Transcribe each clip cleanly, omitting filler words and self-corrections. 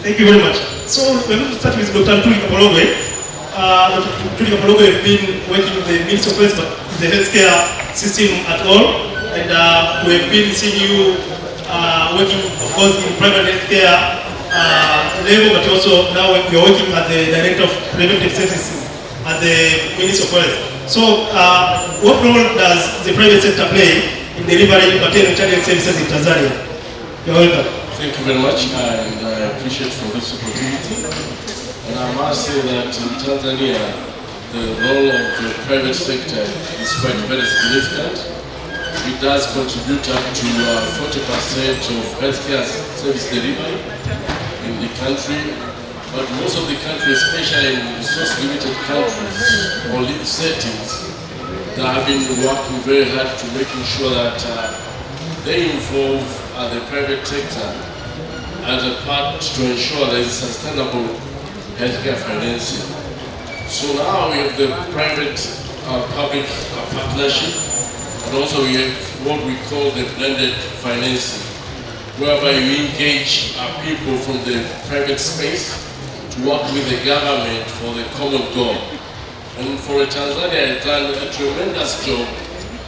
Thank you very much. So we're going to start with Dr. Tuli Kapologwe. Dr. Tuli Kapologwe has been working with the Ministry of Health, but the healthcare system at all. And we have been seeing you working, of course, in private healthcare level, but also now you're working as the Director of Preventive Services at the Ministry of Health. So what role does the private sector play in delivering maternal child services in Tanzania? You're welcome. Thank you very much, and I appreciate for this opportunity. And I must say that in Tanzania, the role of the private sector is quite very significant. It does contribute up to 40% of healthcare service delivery in the country. But most of the countries, especially in resource-limited countries or settings, they have been working very hard to making sure that they involve the private sector as a part to ensure there is sustainable healthcare financing. So now we have the private public partnership, and also we have what we call the blended financing, whereby we engage people from the private space to work with the government for the common goal. And for Tanzania, it's done a tremendous job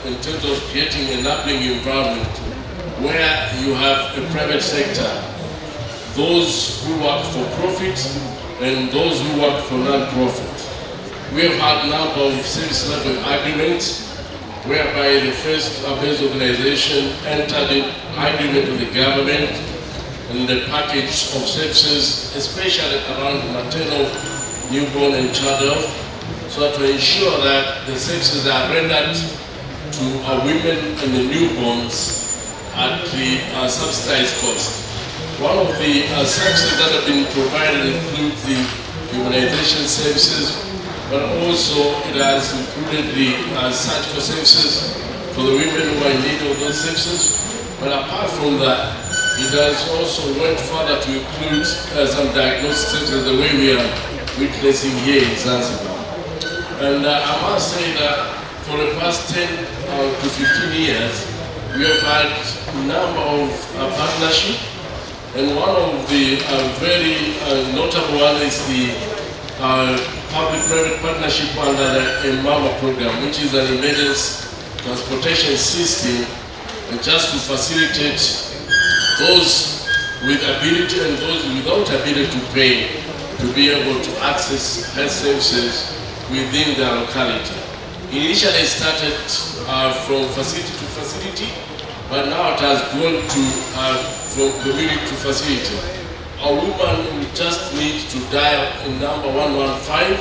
in terms of creating an enabling environment where you have a private sector, those who work for profit and those who work for non-profit. We have had a number of service level agreements whereby the first base organization entered in agreement with the government and the package of services, especially around maternal, newborn and child health, so to ensure that the services are rendered to women and the newborns at the subsidized cost. One of the services that have been provided include the immunization services, but also it has included the surgical services for the women who are in need of those services. But apart from that, it has also went further to include some diagnostic services the way we are witnessing here in Zanzibar. And I must say that for the past 10 to 15 years, we have had a number of partnerships, and one of the very notable one is the public-private partnership under the MAMA program, which is an emergency transportation system just to facilitate those with ability and those without ability to pay to be able to access health services within their locality. Initially it started from facility to facility, but now it has grown to from community to facility. A woman will just need to dial in number 115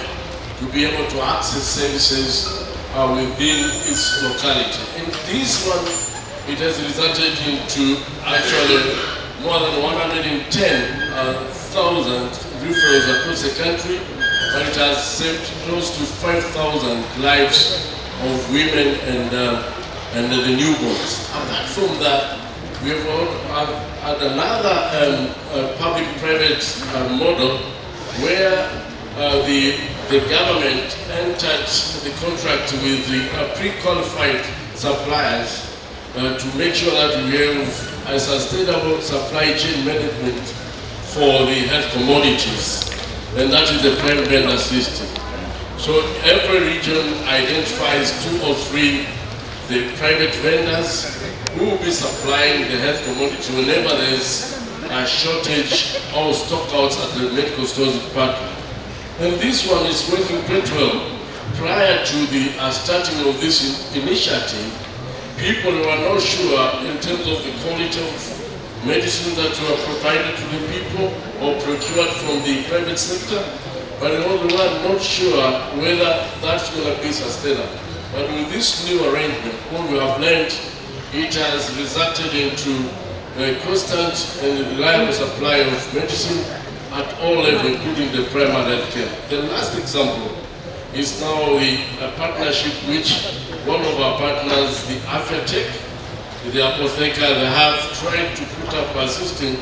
to be able to access services within its locality. And this one, it has resulted into actually more than 110,000 referrals across the country, but it has saved close to 5,000 lives of women and the newborns. Apart from that, we have had another public-private model where the government entered the contract with the pre-qualified suppliers to make sure that we have a sustainable supply chain management for the health commodities, and that is the prime vendor system. So every region identifies 2 or 3 the private vendors who will be supplying the health commodity whenever there is a shortage or stockouts at the medical stores department. And this one is working pretty well. Prior to the starting of this initiative, people were not sure in terms of the quality of medicine that were provided to the people or procured from the private sector, but they were not sure whether that's going to be sustainable. But with this new arrangement, what we have learned, it has resulted into a constant and reliable supply of medicine at all levels, including the primary health care. The last example is now a partnership which one of our partners, the Afetech, the apotheca, they have tried to put up a system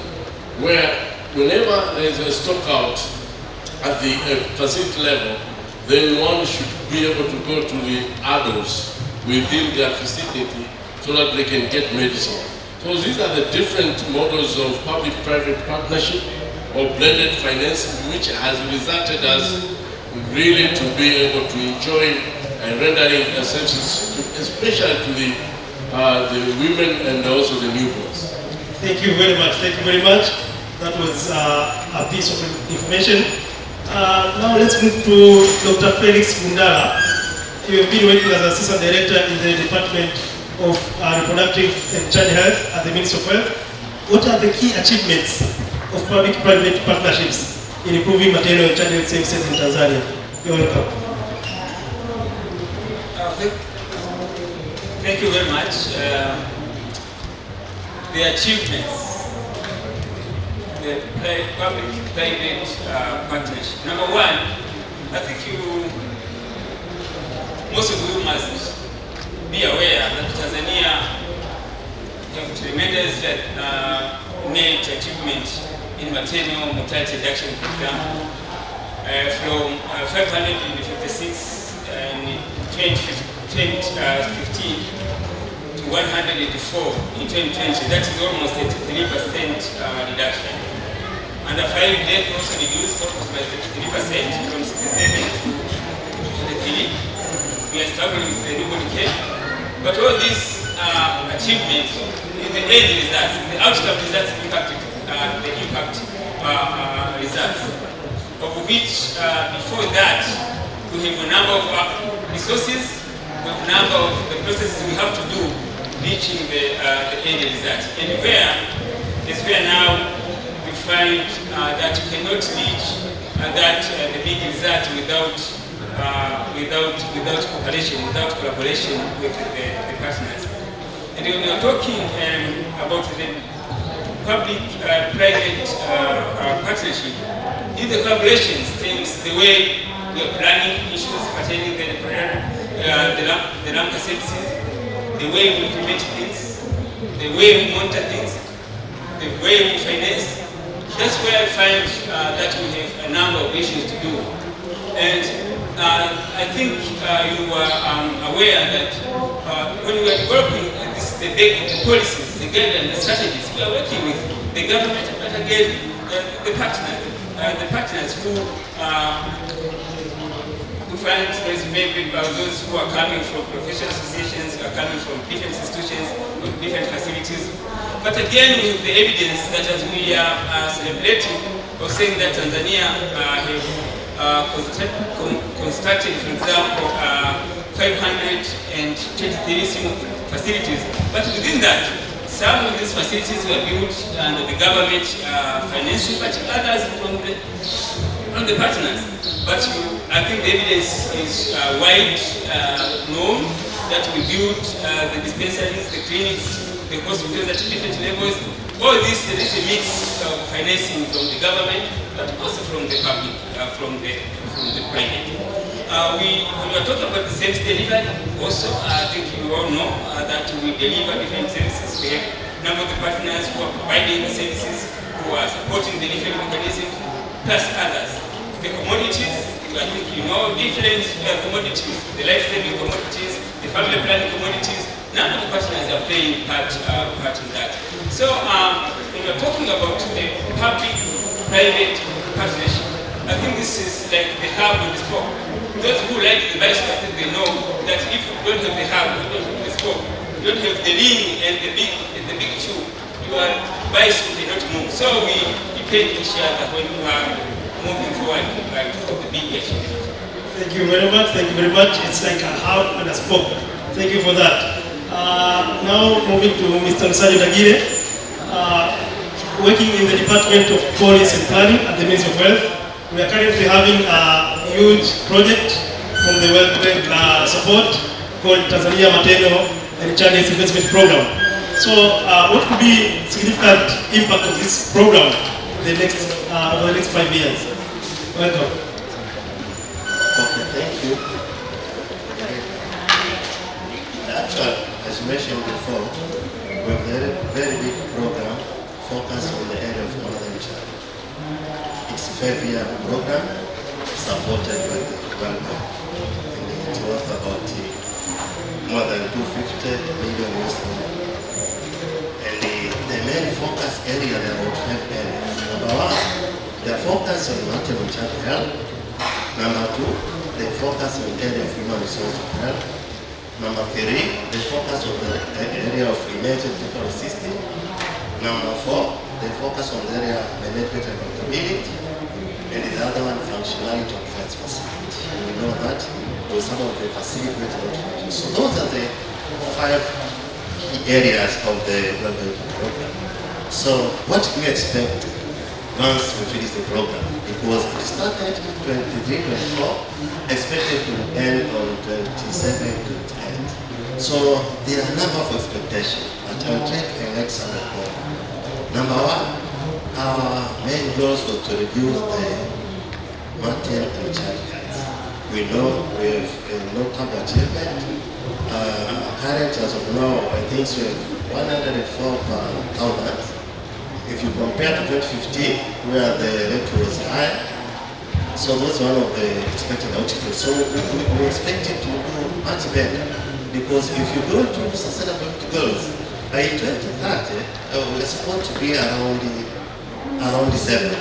where whenever there is a stock out at the facility level, then one should be able to go to the adults within their facility so that they can get medicine. So these are the different models of public-private partnership or blended financing, which has resulted us really to be able to enjoy and rendering services, especially to the women and also the newborns. Thank you very much. Thank you very much. That was a piece of information. Now let's move to Dr. Felix Mundala. You have been working as Assistant Director in the Department of Reproductive and Child Health at the Ministry of Health. What are the key achievements of public-private partnerships in improving maternal and child health services in Tanzania? You're welcome. Thank you very much. The achievements, the public-private partnership. Number one, I think most of you must be aware that Tanzania have tremendous made achievement in maternal mortality reduction, for example, from 556 in 2015 to 184 in 2020. That is almost a 3% reduction. Under 5 deaths also reduced almost by 3% from 67 to 43. We are struggling with the newborn care. But all these achievements, in the end results, the outcome results impacted the impact results, of which before that we have a number of resources, we have a number of the processes we have to do reaching the end result. And where now we find that you cannot reach the big result without cooperation, without collaboration with the partners. And when we are talking about the public-private partnership, in the collaborations, things, the way we are planning issues pertaining to the LAMCA services, the way we implement things, the way we monitor things, the way we finance, that's where I find that we have a number of issues to do. And I think you are aware that when we are developing the policies, the guidelines, the strategies, we are working with the government, but again, the partners who find there's maybe those who are coming from professional associations, who are coming from different institutions, from different facilities. But again, we have the evidence that as we are celebrating or saying that Tanzania constructed, for example, 523 facilities. But within that, some of these facilities were built under the government financially, but others from the partners. But I think the evidence is wide known that we built the dispensaries, the clinics, the hospitals at different levels. All this, there is a mix of financing from the government, but also from the public, from the private. When we are talking about the service delivery, also I think you all know that we deliver different services. We have a number of the partners who are providing the services, who are supporting the different mechanisms, plus others. The commodities, I think you know different commodities, the life-saving commodities, the family planning commodities. None of the partners are playing part in that. So when we're talking about the public-private partnership, I think this is like the hub and the spoke. Those who like the bicycle, I think they know that if you don't have the hub, you don't have the spoke, you don't have the ring and the big tube, your bicycle cannot move. So we depend each other when we are moving forward for the big achievement. Thank you very much. Thank you very much. It's like a hub and a spoke. Thank you for that. Now moving to Mr. Nsajo Dagire, working in the Department of Policy and Planning at the Ministry of Health. We are currently having a huge project from the World Bank support called Tanzania Maternal and Child Health Investment Program. So what could be significant impact of this program over the next 5 years? Welcome. Okay, thank you. Actually, as mentioned before, we have a very big program focused on the area of mother and child. It's a 5-year program supported by the World Bank, and it's worth about more than 250 million US dollars. And the main focus area, there are about 5 areas. Number one, focus on maternal child health. Number 2, they focus on the area of human resource health. Number 3, they focus on the area of emergency medical system. Number 4, they focus on the area of management and accountability. And the other one, functionality of health facility. We know that with some of the facilities not functioning. So those are the 5 key areas of the graduate program. So what do you expect once we finish the program? Because it started 23-24, expected to end on 27-28. So there are a number of expectations, but I'll try to highlight some of them. Number 1, our main goals were to reduce the maternal and child deaths. We know we have a notable achievement. Current as of now, I think we have 104 per 1,000. If you compare to 2015, where the rate was high, so that's one of the expected outcomes. So we expect it to do much better, because if you go to sustainable goals, by 2030, we're supposed to be around the 7.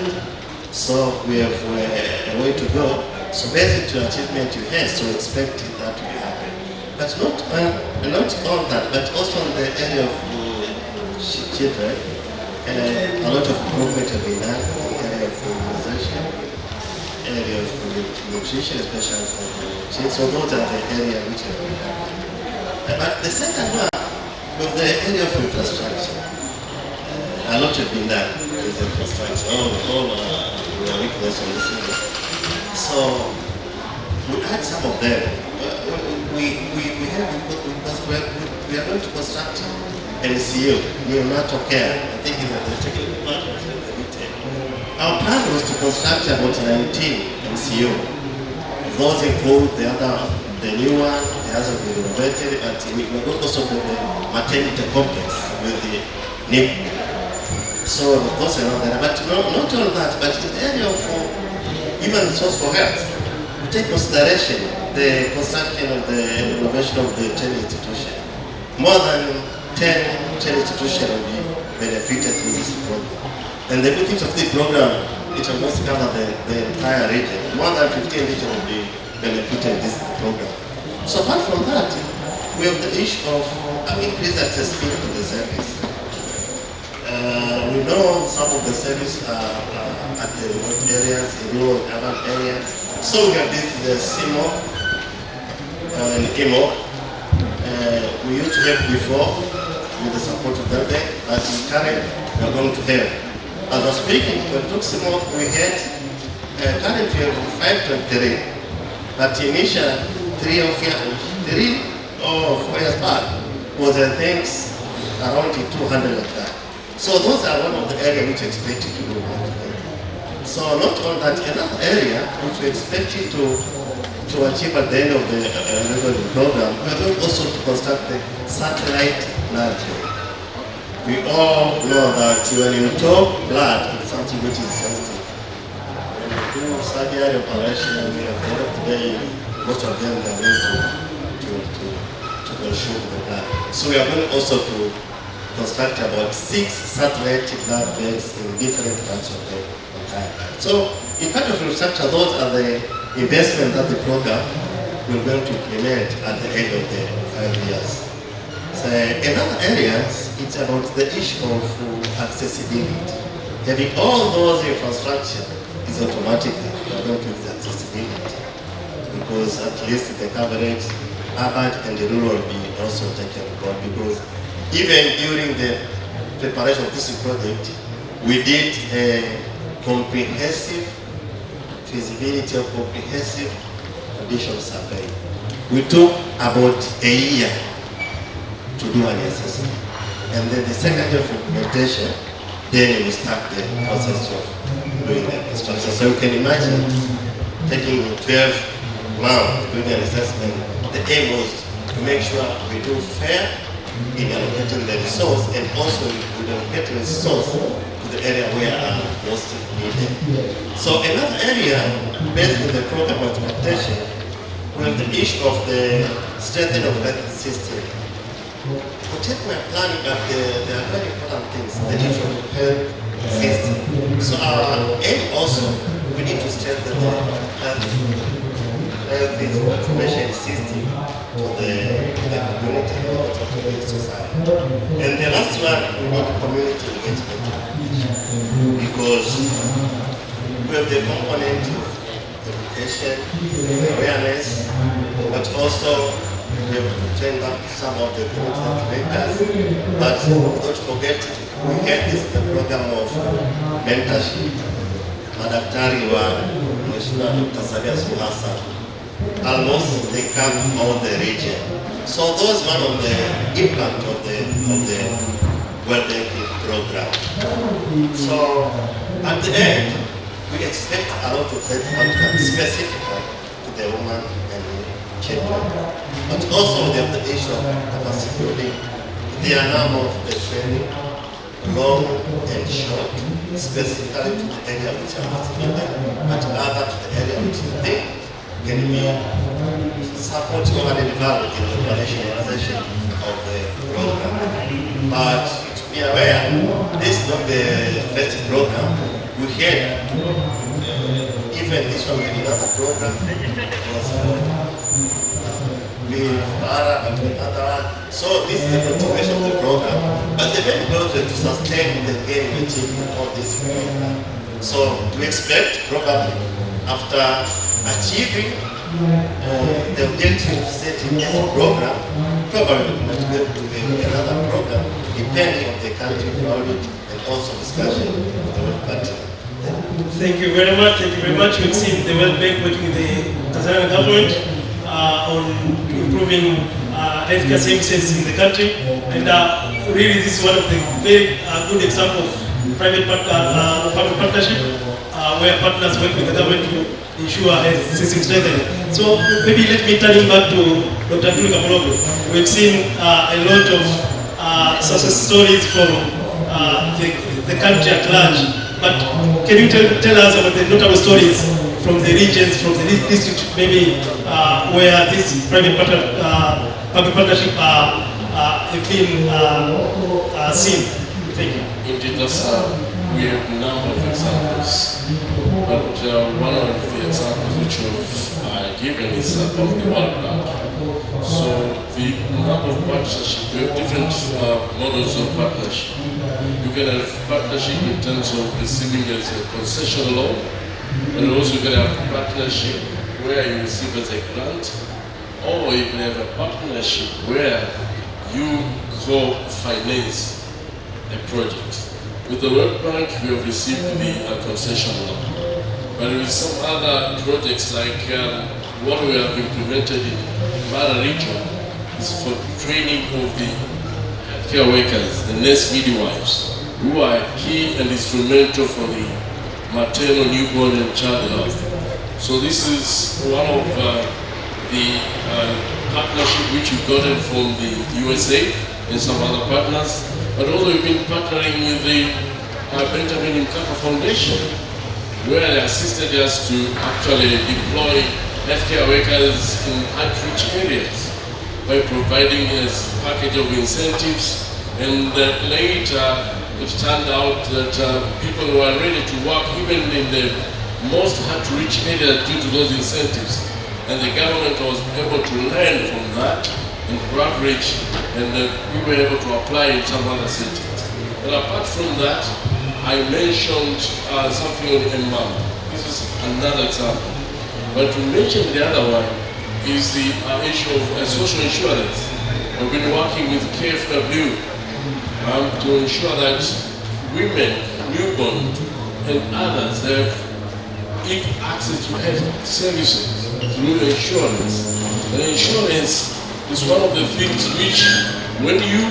So we have a way to go. So based on achievement you have, so expect that to happen. But not on that, but also in the area of children. A lot of improvement have been done in the area of immunization, area of nutrition, especially for the children. So those are the areas which have been done. But the second one, with the area of infrastructure, a lot have been done with infrastructure. All weakness on this area. So we had some of them. We are going to construct NCU, neonatal care. I think in the technical part of the detail. Our plan was to construct about 19 NCU. Those include the new one, the other will be renovated, but we will also build the maternity complex with the NIP. So those are not there. But not all that, but in the area of human resource for health, we take consideration the construction of the renovation of the 10 institution. More than 10 institutions will be benefited through this program. And the good thing of this program, it will almost cover the entire region. More than 15 regions will be benefited this program. So apart from that, we have the issue of increased accessibility to the service. We know some of the services are at the remote areas, the rural and urban areas. So we have the CMO and EMO. We used to have before with the support of the bank, but in current we are going to have. As I was speaking, when CMO, we had currently we have 523, but initially 3 or 4 years back was I think around 200 like that. So those are one of the areas which we expected to do that. So not on that, another area which we expected to achieve at the end of the program, we are going also to construct the satellite laboratory. We all know that when you talk blood, it's something which is sensitive. When you do surgery operation, we have heard of today, most of them are going to consume the blood. So we are going also to construct about 6 satellite blood banks in different parts of the country. So in part of infrastructure, those are the investment that the program will going to implement at the end of the 5 years. So in other areas, it's about the issue of accessibility. Having all those infrastructure is automatically going to be accessibility, because at least the coverage, urban and the rural will be also taken on, because even during the preparation of this project, we did a comprehensive feasibility of comprehensive condition survey. We took about a year to do an assessment. And then the second year of implementation, then we start the process of doing the construction. So you can imagine taking 12 months doing an assessment. The aim was to make sure we do fair in allocating the resource, and also we allocate the resource to the area where are most needed. So another area based on the program of implementation, we have the issue of the strengthening of the health system. Whatever we are planning, but there are very important things, the issue of the health system. So our aim also, we health information system to the community or to the society. And the last one, we need community engagement, because we have the component of education, awareness, but also we have to train up some of the community makers. But don't forget, we had this the program of mentorship. Madaktari wa Mheshimiwa Dr. Samia Suluhu Hassan, almost they come all the region. So those one of the impact of the well-being program. So at the end, we expect a lot of health outcomes specifically to the woman and children. But also the issue of capacity building, the amount of the training, long and short, specifically to the area which are not given, but rather to the area which they can be supporting or involved in the operationalization of the program. But to be aware, this is not the first program. We had even this one in another program was with Para and with other one. So this is the continuation of the program. But the main goal is to sustain the gain we achieve in all this program. So we expect probably after achieving the objective set in this program, probably we might go to another program depending on the country priority and also discussion with the World Party. Thank you very much. Thank you very much. We've seen the World Bank working with the Tanzanian government on improving healthcare services in the country, and really this is one of the very good examples of private partnership where partners work with the government to ensure health system strengthening. So maybe let me turn back to Dr. Ntuli Kapologo. We've seen a lot of success stories from the country at large, but can you tell us about the notable stories from the regions, from the district, maybe where this public partnership have been seen? Thank you. Indeed, we have a number of examples, but one of the examples which you've given is about the World Bank. So the number of partnerships, we have different models of partnership. You can have partnership in terms of receiving as a concession loan, but also you can have partnership where you receive as a grant, or you can have a partnership where you co-finance a project. With the World Bank, we have received the concession loan. But with some other projects like what we have implemented in Mara region is for training of the healthcare workers, the nurse midwives, who are key and instrumental for the maternal, newborn and child health. So this is one of the partnership which we've gotten from the USA and some other partners. But also we've been partnering with the Benjamin Mkapa Foundation, where they assisted us to actually deploy healthcare workers in outreach areas by providing a package of incentives. And later it turned out that people were ready to work even in the most hard-to-reach areas due to those incentives. And the government was able to learn from that and leverage, and we were able to apply in some other cities. But apart from that, I mentioned something on MMAM. This is another example. But to mention the other one is the issue of social insurance. We've been working with KFW to ensure that women, newborn, and others have equal access to health services through insurance. And insurance is one of the things which, when you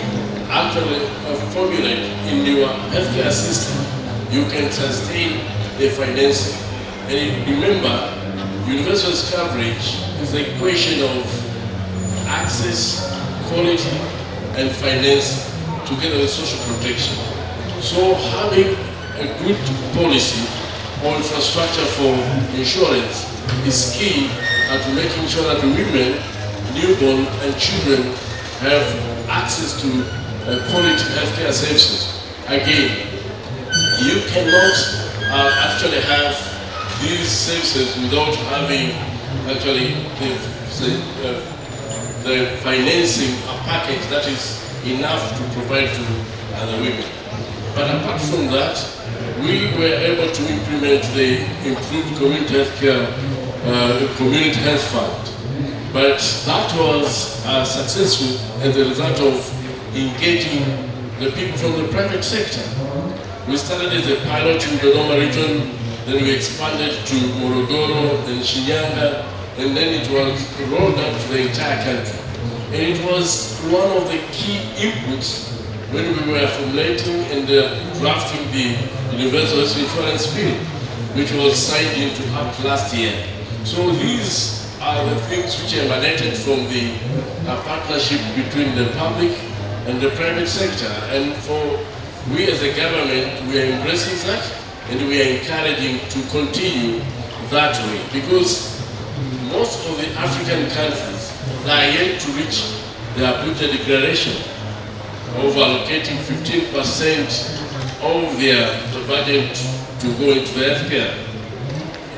actually formulate in your healthcare system, you can sustain the financing. And remember, universal coverage is a question of access, quality, and finance together with social protection. So having a good policy or infrastructure for insurance is key to making sure that women, newborn, and children have access to quality healthcare services. Again, you cannot actually have these services without having actually the financing a package that is enough to provide to other women. But apart from that, we were able to implement the improved community health care, community health fund. But that was successful as a result of engaging the people from the private sector. We started as a pilot in the Dodoma region, then we expanded to Morogoro, then Shinyanga, and then it was rolled out to the entire country. And it was one of the key inputs when we were formulating and drafting the Universal Health Insurance Bill, which was signed into Act last year. So these are the things which emanated from the partnership between the public and the private sector. And for we as a government, we are embracing that and we are encouraging to continue that way, because most of the African countries are yet to reach the Abuja Declaration of allocating 15% of their budget to go into the healthcare.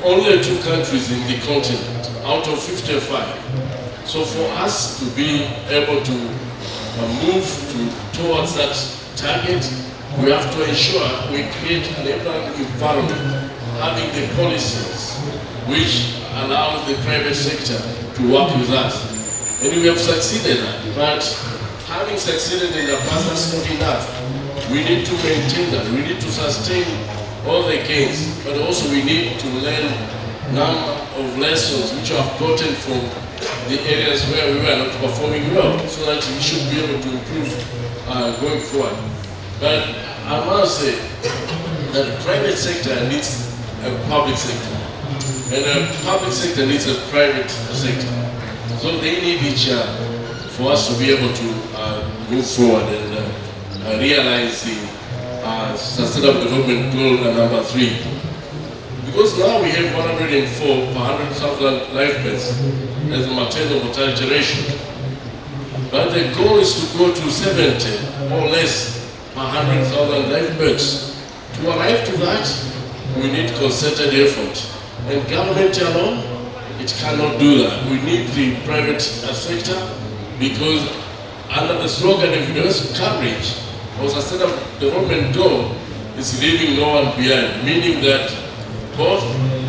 Only 2 countries in the continent out of 55. So for us to be able to move towards that target, we have to ensure we create an environment having the policies which allow the private sector to work with us. And we have succeeded at that. But having succeeded in the past, that's not enough. We need to maintain that. We need to sustain all the gains, but also we need to learn a number of lessons which we have gotten from the areas where we were not performing well, so that we should be able to improve going forward. But I must say that the private sector needs a public sector, and the public sector needs a private sector. So they need each other for us to be able to move forward and realize the Sustainable Development Goal number 3. Because now we have 104 per 100,000 life births as a maternal mortality ratio. But the goal is to go to 70 or less per 100,000 life births. To arrive to that, we need concerted effort. And government alone, it cannot do that. We need the private sector, because under the slogan of universal coverage or sustainable development goal is leaving no one behind, meaning that both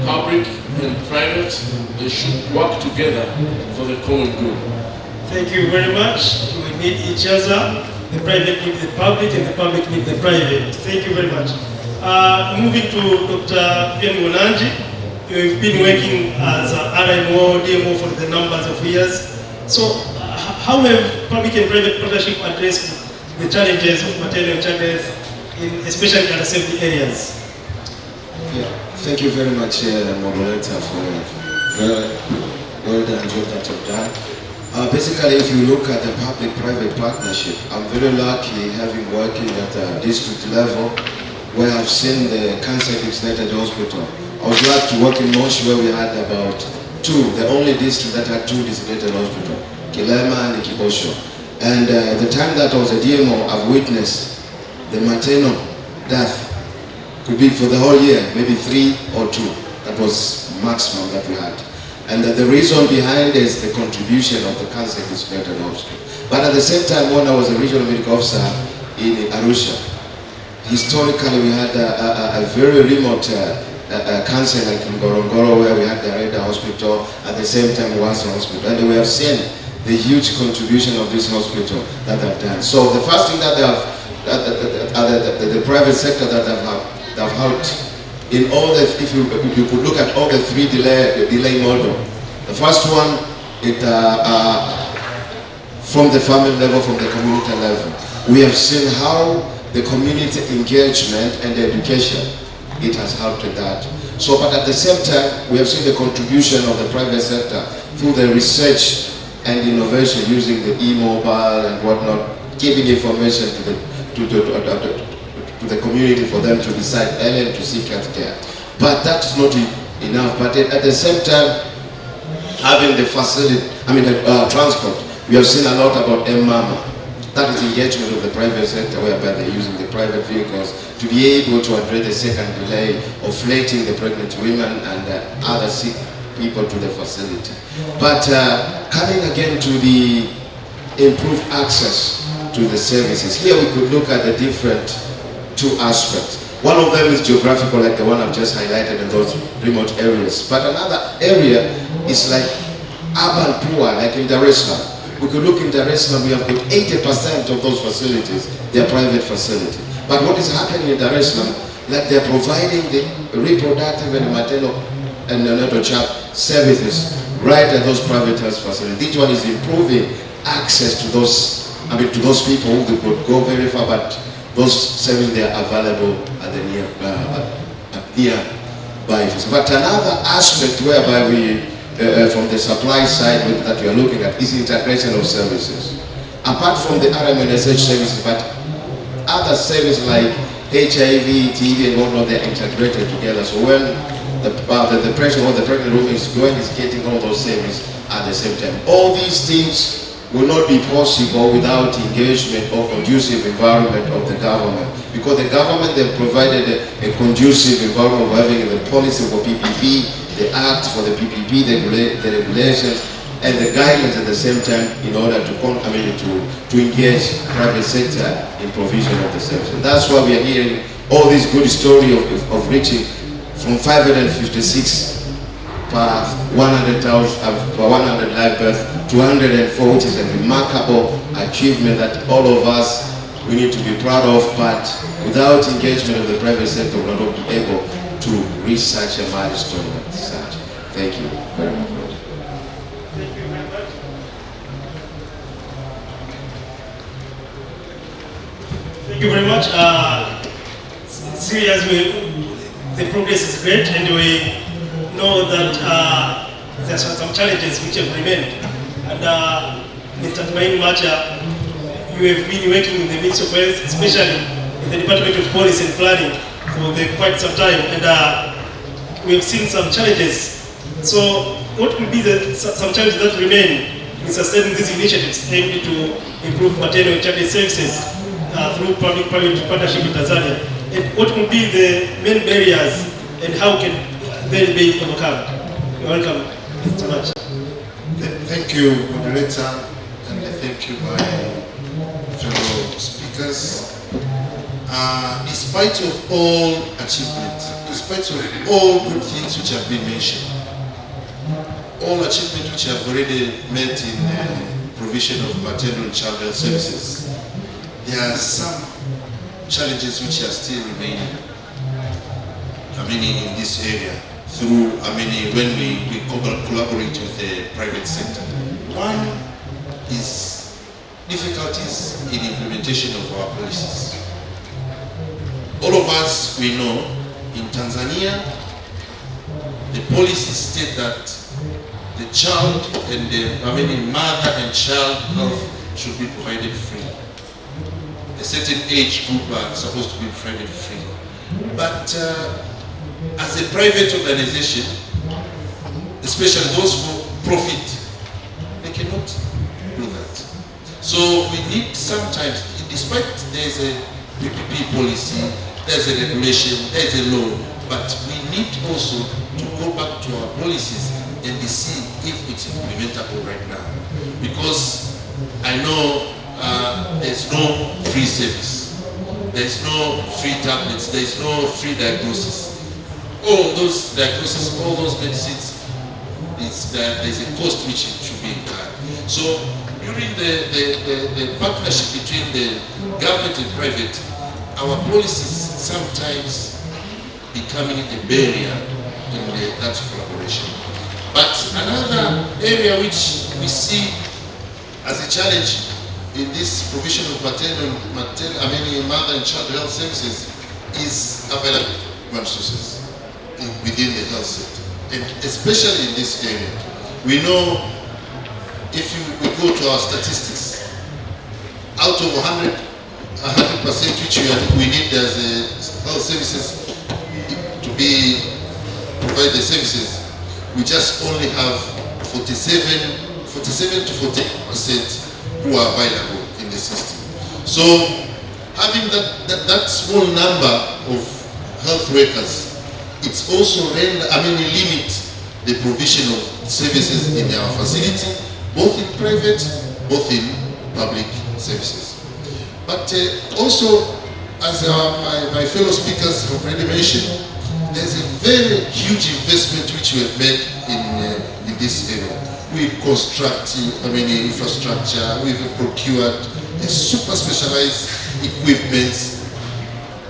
public and private, they should work together for the common good. Thank you very much. We need each other. The private needs the public and the public needs the private. Thank you very much. Moving to Dr. Vian Wananji. You've been working as an RMO, DMO for the numbers of years. So how have public and private partnership addressed the challenges of maternal and child health, especially in assembly areas? Yeah, thank you very much, moderator, for well done job that you've done. Basically, if you look at the public-private partnership, I'm very lucky having working at the district level, where I've seen the cancer-designated hospital. I was glad to work in Moshi, where we had about 2, the only district that had 2 designated hospitals, Kilema and Kibosho. And the time that I was a DMO, I've witnessed the maternal death could be for the whole year, maybe 3 or 2. That was maximum that we had. And the reason behind is the contribution of the cancer-designated hospital. But at the same time, when I was a regional medical officer in Arusha, historically we had a very remote cancer, like in Ngorongoro, where we had the Reda Hospital, at the same time Wasa Hospital, and we have seen the huge contribution of this hospital that they've done. So the first thing that they have, the private sector that they've helped in all the, if you could look at all the 3 delay model. The first one, from the family level, from the community level, we have seen how the community engagement and the education, it has helped with that. So, but at the same time, we have seen the contribution of the private sector through the research and innovation, using the e-mobile and whatnot, giving information to the community for them to decide early to seek health care. But that's not enough. But at the same time, having the facility, transport, we have seen a lot about M-Mama. That is engagement of the private sector, whereby they're using the private vehicles to to be able to address the second delay of letting the pregnant women and other sick people to the facility. But coming again to the improved access to the services, here we could look at the different two aspects. One of them is geographical, like the one I've just highlighted in those remote areas. But another area is like urban poor, like in Dar es Salaam. We could look in Dar es Salaam, we have got 80% of those facilities, they're private facilities. But what is happening in Dar es Salaam, like they're providing the reproductive and maternal and neonatal child services right at those private health facilities. This one is improving access to those, to those people who could go very far, but those services they are available at the nearby. But another aspect whereby we, from the supply side that we are looking at, is integration of services. Apart from the RMNSH services, but other services like HIV, TB, and whatnot, they're integrated together. So when the person or the pregnant woman is going, is getting all those services at the same time. All these things will not be possible without engagement or conducive environment of the government. Because the government, they've provided a conducive environment of having the policy for PPP, the act for the PPP, the regulations, and the guidelines at the same time in order to engage private sector in provision of the service. And that's why we are hearing all this good story of reaching from 556 per 100 live births to 104, which is a remarkable achievement that all of us we need to be proud of, but without engagement of the private sector, we're not be able to reach such a milestone as such. Thank you very much. Thank you very much. Thank you very much. Seriously, the progress is great, and we know that there are some challenges which have remained. And Mr. Tumaini Macha, you have been working in the Ministry of Health, especially in the Department of Policy and Planning for quite some time, and we have seen some challenges. So what will be some challenges that remain in sustaining these initiatives aimed to improve maternal and child services through public-private partnership in Tanzania? And what will be the main barriers and how can they be overcome? You're welcome, Mr. Macha. Thank you, moderator, and thank you, my fellow speakers. Despite of all achievements, despite of all good things which have been mentioned, all achievements which have already met in the provision of maternal and child health services, there are some challenges which are still remaining, in this area through, when we collaborate with the private sector. One is difficulties in implementation of our policies. All of us, we know, in Tanzania, the policies state that the child and the, mother and child health should be provided free. A certain age group are supposed to be provided free. But as a private organization, especially those for profit, they cannot do that. So we need sometimes, despite there's a PPP policy, there's a regulation, there's a law, but we need also to go back to our policies and see if it's implementable right now. Because I know there's no free service, there's no free tablets, there's no free diagnosis. All those diagnoses, all those medicines, there's a cost which should be incurred. So during the partnership between the government and private, our policies sometimes becoming a barrier in that collaboration. But another area which we see as a challenge in this provision of mother and child health services is available resources within the health sector, and especially in this area. We know, if we go to our statistics, out of 100% which we need as health services to be provide the services, we just only have 47 to 40% who are available in the system. So having that small number of health workers, it's also limit the provision of services in our facility, both in private, both in public services. But also, as my fellow speakers have already mentioned, there's a very huge investment which we have made in this area. We construct, infrastructure, we've procured a super specialized equipment,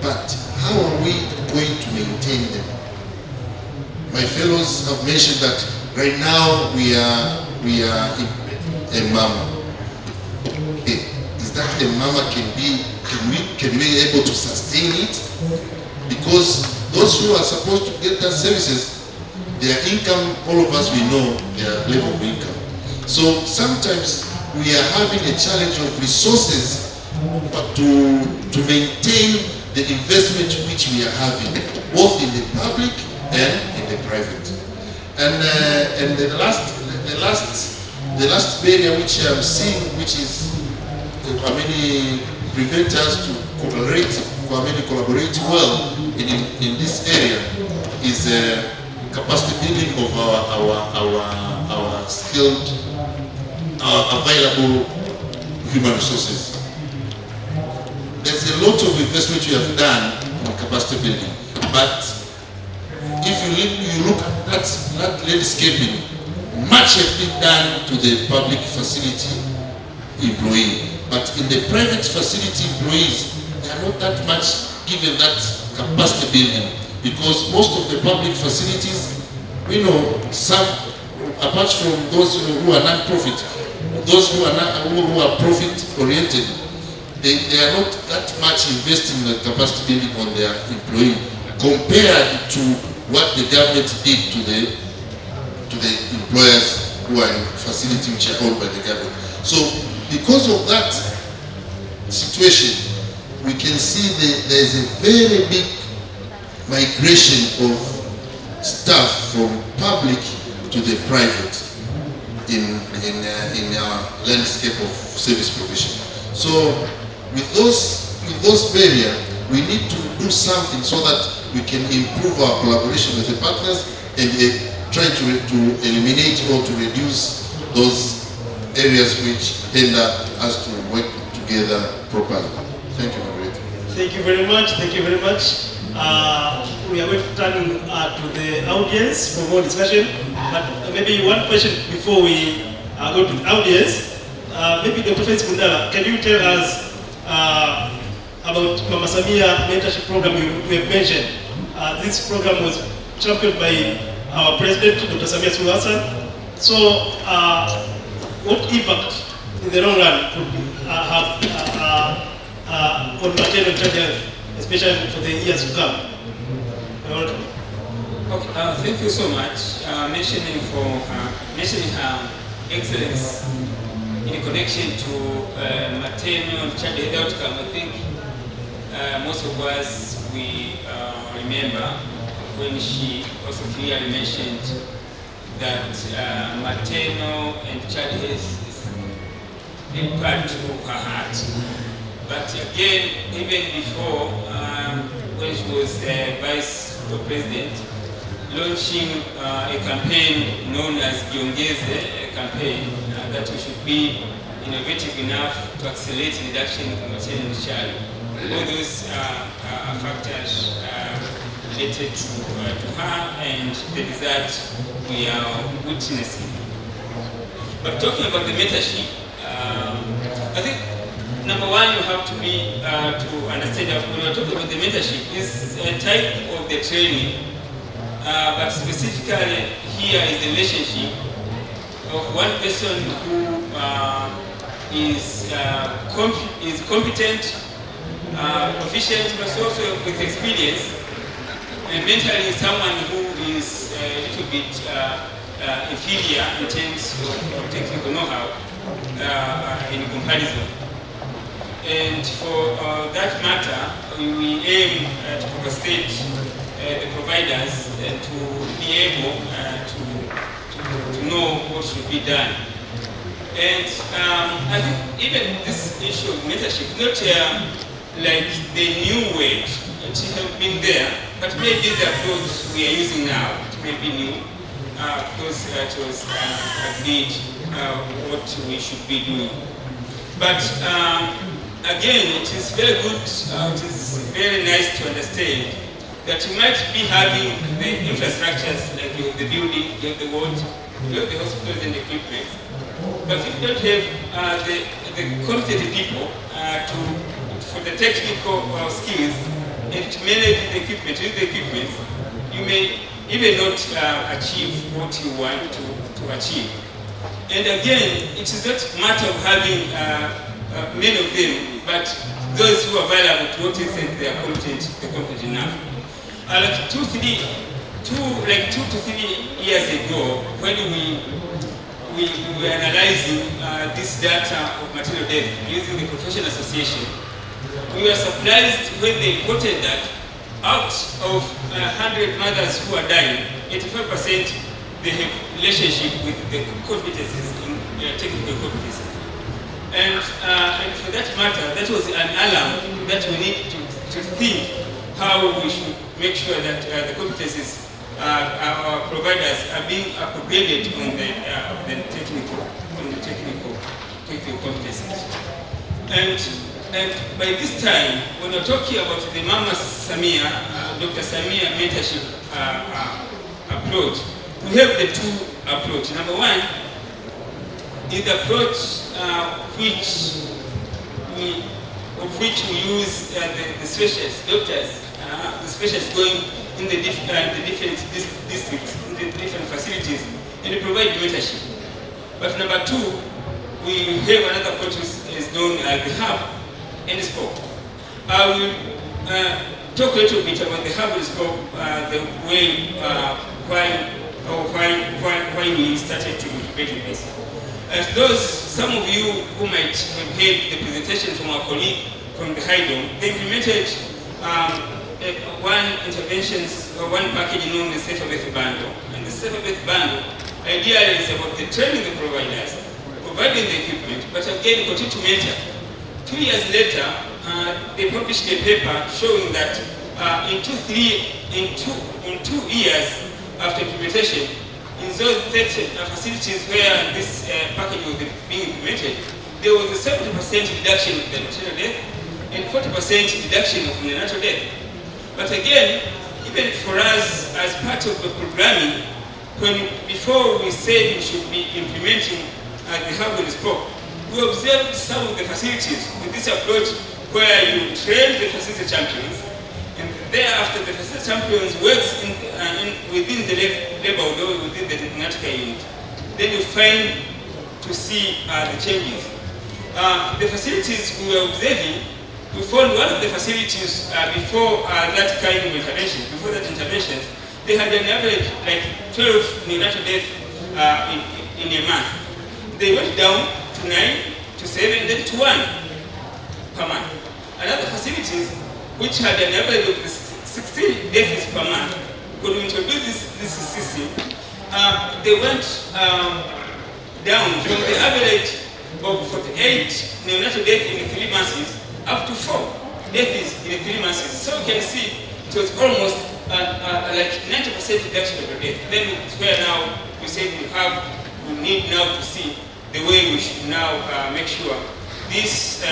but how are we going to maintain them? My fellows have mentioned that right now we are a mama. Okay. Is that a mama can we able to sustain it? Because those who are supposed to get that services, their income, all of us we know their level of income. So sometimes we are having a challenge of resources, but to maintain the investment which we are having, both in the public and in the private. And the last barrier which I'm seeing, which is prevent us to collaborate well in this area, is capacity building of our skilled, available human resources. There's a lot of investment we have done in capacity building, but if you look at that landscaping, much has been done to the public facility employee, but in the private facility employees, they are not that much given that capacity building, because most of the public facilities, some, apart from those who are non-profit, those who are profit oriented, they are not that much investing in the capacity building on their employee compared to what the government did to the employers who are in facility which are owned by the government. So because of that situation, we can see there is a very big migration of staff from public to the private in our landscape of service provision. So with those barriers, we need to do something so that we can improve our collaboration with the partners and try to eliminate or to reduce those areas which hinder us to work together properly. Thank you, Margaret. Thank you very much. Thank you very much. We are going to turn to the audience for more discussion. But maybe one question before we go to the audience. Maybe Dr. Felix Mundala, can you tell us about Mama Samia mentorship program you have mentioned? This program was championed by our president, Dr. Samia Suluhu Hassan. So, what impact in the long run could have on maternal and child health, especially for the years to come? Okay, thank you so much. Mentioning her excellence in connection to maternal and child health outcome. I think most of us we remember when she also clearly mentioned that maternal and child health is a part of her heart. But again, even before, when she was vice president, launching a campaign known as Giongeze campaign, that we should be innovative enough to accelerate reduction of maternal and child. All those factors related to her and the result we are witnessing. But talking about the mentorship, I think number one, you have to be to understand that when we're talking about the mentorship, is a type of the training, but specifically here is the relationship of one person who is competent, proficient, but also with experience, and mentally someone who is a little bit inferior in terms of technical know-how in comparison. And for that matter, we aim to capacity the providers to be able to know what should be done. And I think even this issue of mentorship, not like the new weight, it have been there, but maybe the approach we are using now, it may be new, because it was agreed what we should be doing. But again, it is very good, it is very nice to understand that you might be having the infrastructures, like you have the building, you have the ward, you have the hospitals and equipment. But if you don't have the competent people for the technical skills and to manage the equipment, use the equipment, you may even not achieve what you want to achieve. And again, it is not a matter of having many of them, but those who are available to what extent they are competent enough. Like 2 to 3 years ago, when we were analyzing this data of maternal death using the professional association, we were surprised when they reported that out of 100 mothers who are dying, 85% they have relationship with the competencies in technical competencies. And for that matter, that was an alarm that we need to think how we should make sure that the competencies our providers are being upgraded on the technical competencies. And by this time, when we're talking about the Mama Samia, Dr. Samia mentorship approach, we have the two approaches. Number one is the approach which we use the specialists, doctors, the specialists going in the different districts, in the different facilities, and they provide mentorship. But number two, we have another approach which is known as the hub and the spoke. I will talk a little bit about the hub and spoke, the way why we started to implement this. As those, some of you who might have heard the presentation from our colleague from the Haydom, they implemented one package known as Safer Birth Bundle. And the Safer Birth Bundle ideally is about the training the providers, providing the equipment, but again continue to mentor. 2 years later, they published a paper showing that in 2 years after implementation, in those facilities where this package was being implemented, there was a 70% reduction in the maternal death and 40% reduction of neonatal death. But again, even for us as part of the programming, before we said we should be implementing the hub and spoke, we observed some of the facilities with this approach where you train the facility champions, and thereafter the facility champions works within the labor or within the neonatal unit. Then you find to see the changes. The facilities we were observing, we found one of the facilities before that kind of intervention, they had an average like 12 neonatal deaths in a month. They went down to 9, to 7, then to 1 per month. Another facilities which had an average of 16 deaths per month, when we introduced this system, they went down from the average of 48 neonatal deaths in 3 months up to 4 deaths in 3 months. So you can see it was almost like 90% reduction of the death. Then it's where now we say we need now to see the way we should now make sure these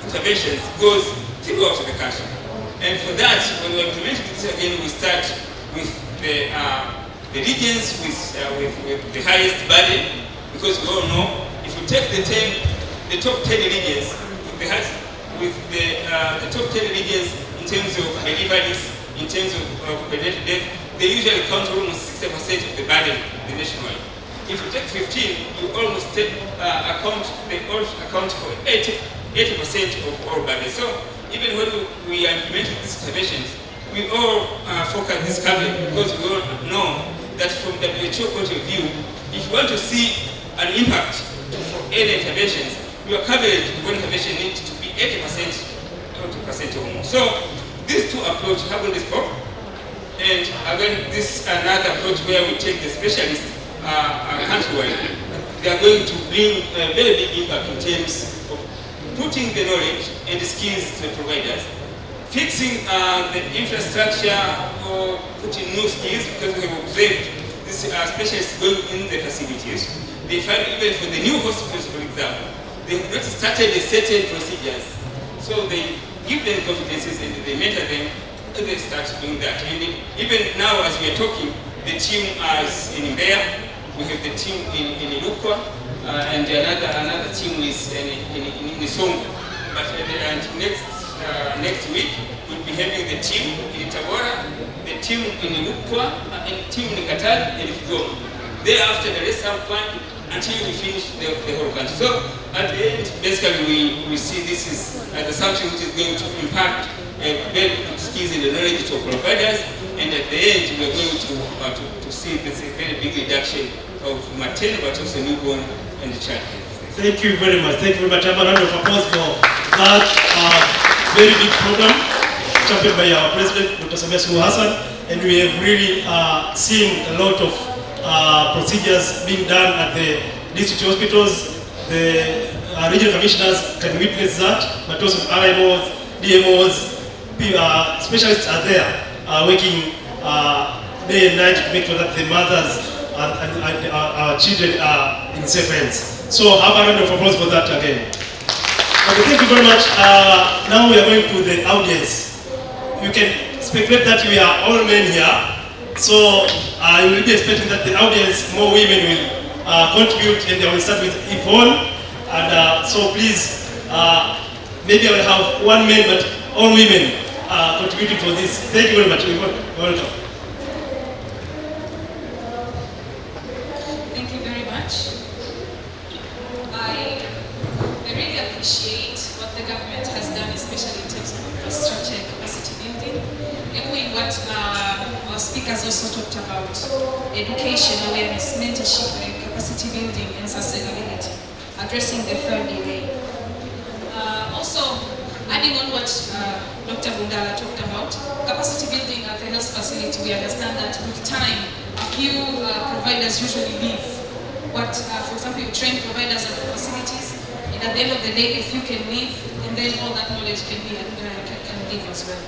interventions goes throughout the country. And for that, when we implement this again, we start with the regions with the highest burden, because we all know if you take the top 10 regions with the top 10 regions in terms of deliveries, in terms of prenatal death, they usually account for almost 60% of the burden nationwide. If you take 15, you almost account for 80% of all burden. So even when we are implementing these interventions, we all focus this coverage, because we all know that from the WHO point of view, if you want to see an impact for any interventions, your coverage of one intervention needs to be 80% or more. So these two approaches have on this book, and again this another approach where we take the specialists countrywide. They are going to bring a very big impact in terms of putting the knowledge and the skills to the providers, fixing the infrastructure or putting new skills, because we have observed these specialists going in the facilities. They find even for the new hospitals, for example, they have not started the certain procedures. So they give them competencies and they mentor them and they start doing that. And even now as we are talking, the team is in Mbeya, we have the team in Ilukwa, and another team is in Songo. But next week, we'll be having the team in Tabora, the team in Ilukwa, and the team in Qatar and Kigoma. Thereafter, the rest have planned until we finish the whole country. So at the end, basically, we see this is something which is going to impact very good skills and the knowledge to providers, and at the end, we are going to see this very big reduction of maternal but also newborn and child care. Thank you very much. Thank you very much. I have a round of applause for that very big program championed by our president, Dr. Samia Suluhu Hassan, and we have really seen a lot of procedures being done at the district hospitals. The regional commissioners can witness that, but also RMOs, DMOs, specialists are there working day and night to make sure that the mothers and our children are in safe hands. So have a round of applause for that again. Okay, thank you very much. Now we are going to the audience. You can speculate that we are all men here. So I will be expecting that the audience, more women will contribute, and I will start with Yvonne. And so please, maybe I will have one man, but all women contributing for this. Thank you very much, Yvonne. Welcome. Thank you very much. I really appreciate what the government has done, especially in terms of infrastructure and capacity building. Echoing what our speakers also talked about, education, awareness, mentorship, and capacity building and sustainability, addressing the third delay. Also, adding on what Dr. Bundala talked about, capacity building at the health facility, we understand that with time, a few providers usually leave. For example, you train providers at the facilities, and at the end of the day, if you can leave, and then all that knowledge can leave as well.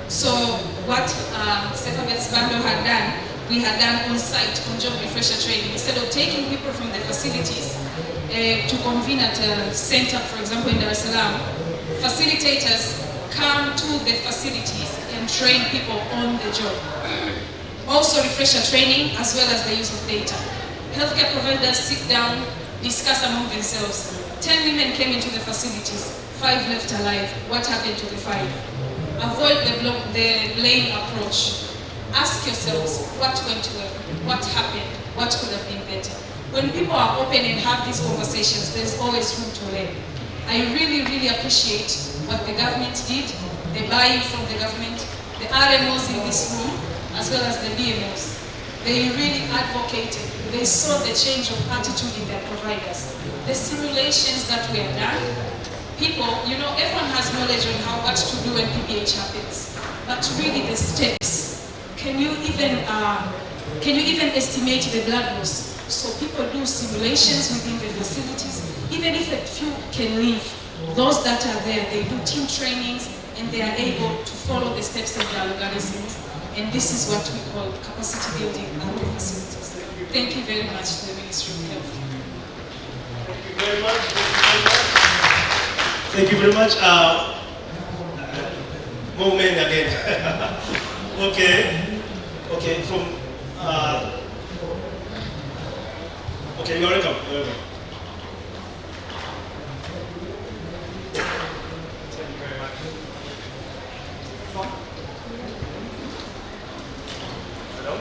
So what Secretary Bando had done, we had done on-site, on-job refresher training. Instead of taking people from the facilities to convene at a center, for example, in Dar es Salaam, facilitators come to the facilities and train people on the job. Also refresher training, as well as the use of data. Healthcare providers sit down, discuss among themselves. 10 women came into the facilities, 5 left alive. What happened to the 5? Avoid the blame approach. Ask yourselves, what went well? What happened? What could have been better? When people are open and have these conversations, there's always room to learn. I really, really appreciate what the government did, the buy-in from the government, the RMOs in this room, as well as the DMOs. They really advocated. They saw the change of attitude in their providers. The simulations that were done, people, everyone has knowledge on what to do when PPH happens, but really the steps. Can you even estimate the blood loss? So people do simulations within the facilities. Even if a few can leave, those that are there, they do team trainings and they are able to follow the steps of their organisms. And this is what we call capacity building at the facilities. Thank you very much to the Ministry of Health. Thank you very much. Thank you very much. More men again. Okay, from okay, you're welcome. You're welcome. Thank you very much. Hello?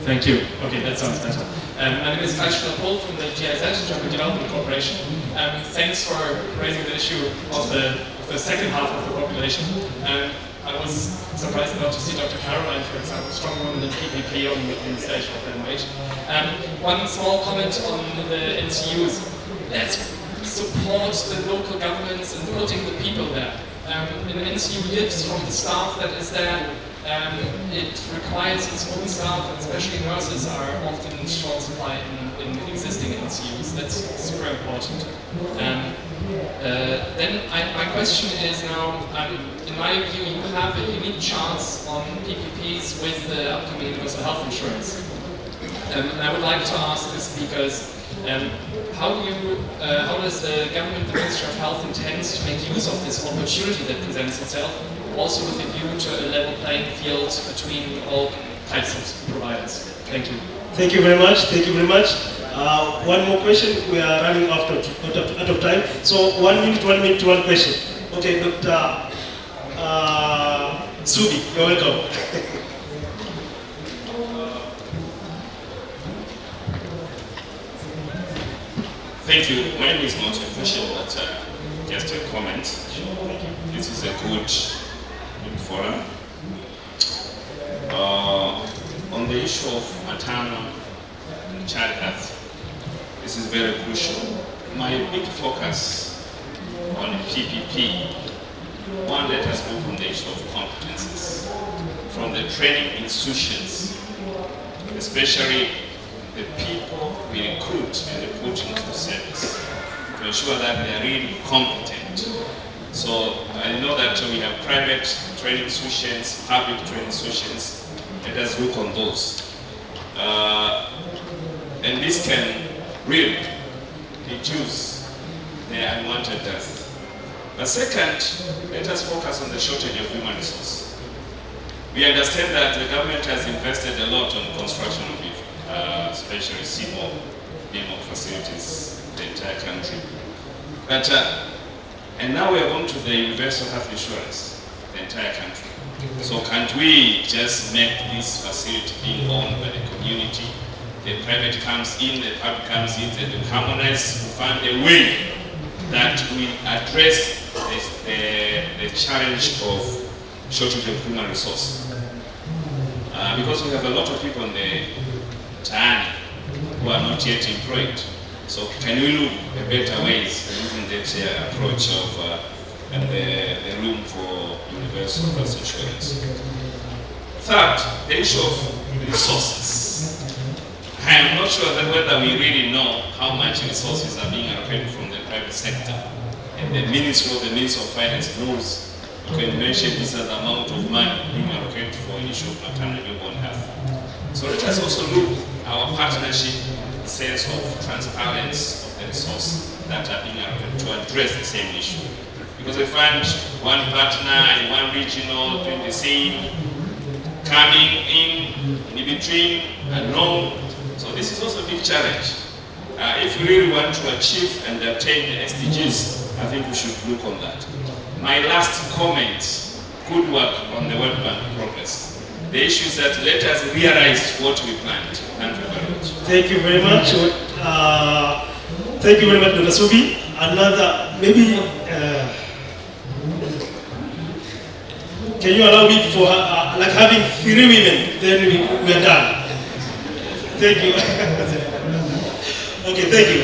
Thank you. Okay, that sounds better. My name is Ashton Paul from the THS, German Development Corporation. Thanks for raising the issue of the second half of the population. I was surprised not to see Dr. Caroline, for example, strong woman in PPP on the stage of the wage. One small comment on the NCUs. Let's support the local governments and putting the people there. An NCU lives from the staff that is there. it requires its own staff, and especially nurses are often in short supply in existing NCUs. That's super important. Then my question is now, in my view, you have a unique chance on PPPs with the upcoming universal health insurance. And I would like to ask the speakers, how does the government, the Ministry of Health, intend to make use of this opportunity that presents itself, also with a view to a level playing field between all types of providers? Thank you. Thank you very much. Thank you very much. One more question. We are running out of time. So 1 minute, 1 minute, one question. Okay, Dr. Subi, you're welcome. Thank you. Mine is not a question, but just a comment. This is a good forum. On the issue of maternal and child health, this is very crucial. My big focus on PPP, one, let us look on the issue of competencies from the training institutions, especially the people we recruit and put into service to ensure that they are really competent. So I know that we have private training institutions, public training institutions. Let us look on those. And this can really reduce the unwanted death. But second, let us focus on the shortage of human resource. We understand that the government has invested a lot on construction of especially CMO facilities in the entire country. But, and now we are going to the universal health insurance, the entire country. So can't we just make this facility being owned by the community? The private comes in, the public comes in, and we harmonize, we find a way that we address the challenge of shortage of human resource. Because we have a lot of people in the town who are not yet employed. So can we look at better ways using that approach of the room for universal health insurance? Third, the issue of resources. I am not sure that whether we really know how much resources are being allocated from the private sector. And the Ministry of Finance knows, you can mention this as the amount of money being allocated for an issue of maternal and newborn health. So let us also look at our partnership, sense of transparency of the resources that are being allocated to address the same issue. Because we find one partner in one regional doing the same, coming in between, unknown. So this is also a big challenge. If we really want to achieve and attain the SDGs, I think we should look on that. My last comment, good work on the World Bank progress. The issue is that let us realize what we planned. Thank you very much. Thank you very much. Thank you very much, Dr. Subi. Another, maybe, can you allow me for like having 3 women, then we are done. Thank you. Okay, thank you.